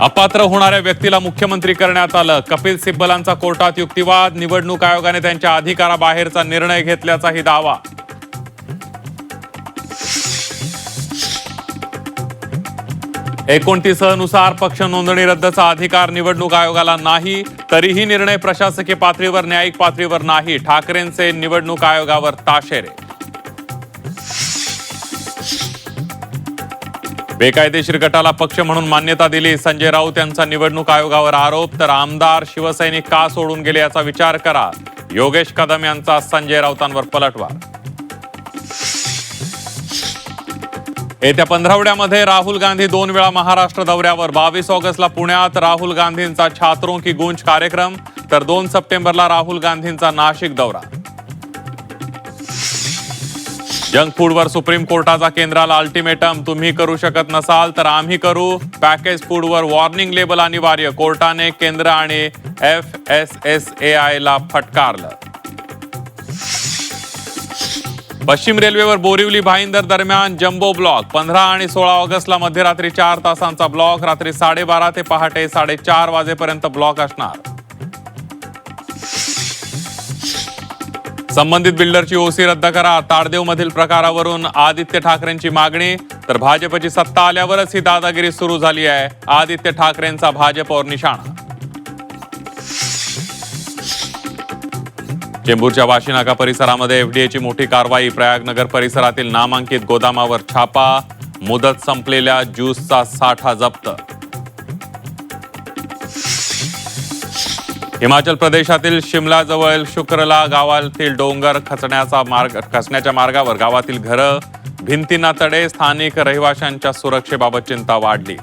अपात्र होणाऱ्या व्यक्तीला मुख्यमंत्री करण्यात आलं. कपिल सिब्बलांचा कोर्टात युक्तिवाद. निवडणूक आयोगाने त्यांच्या अधिकाराबाहेरचा निर्णय घेतल्याचाही दावा. नुसार पक्ष नोंदणी रद्दचा अधिकार निवडणूक आयोगाला नाही. तरीही निर्णय प्रशासकीय पातळीवर न्यायिक पातळीवर नाही. ठाकरेंचे निवडणूक आयोगावर ताशेरे. बेकायदेशीर गटाला पक्ष म्हणून मान्यता दिली. संजय राऊत यांचा निवडणूक आयोगावर आरोप. तर आमदार शिवसैनिक का सोडून गेले याचा विचार करा. योगेश कदम यांचा संजय राऊतांवर पलटवार. येत्या पंधरवड्यामध्ये राहुल गांधी 2 वेळा महाराष्ट्र दौऱ्यावर. 22 ऑगस्टला पुण्यात राहुल गांधींचा छात्रों की गूंज कार्यक्रम. तर 2 सप्टेंबरला राहुल गांधींचा नाशिक दौरा. जंक फूडवर सुप्रीम कोर्टाचा केंद्राला अल्टिमेटम. तुम्ही करू शकत नसाल तर आम्ही करू. पॅकेज फूडवर वॉर्निंग लेबल अनिवार्य. कोर्टाने केंद्र आणि FSSAI ला फटकारलं. पश्चिम रेल्वेवर बोरिवली भाईंदर दरम्यान जम्बो ब्लॉक. 15 आणि 16 ऑगस्टला मध्यरात्री 4 तासांचा ब्लॉक. रात्री 12:30 ते पहाटे 4:30 वाजेपर्यंत ब्लॉक असणार. संबंधित बिल्डरची ओसी रद्द करा. ताडदेव मधील प्रकारावरून आदित्य ठाकरेंची मागणी. तर भाजपची सत्ता आल्यावरच ही दादागिरी सुरू झाली आहे. आदित्य ठाकरेंचा भाजपवर निशाणा. चेंबूरच्या वाशीनाका परिसरामध्ये एफडीएची मोठी कारवाई. प्रयागनगर परिसरातील नामांकित गोदामावर छापा. मुदत संपलेल्या ज्यूसचा साठा जप्त. हिमाचल प्रदेशातील शिमलाजवळ शुक्रला गावातील डोंगर खचण्याच्या मार्गावर गावातील घरं, भिंतींना तडे. स्थानिक रहिवाशांच्या सुरक्षेबाबत चिंता वाढली.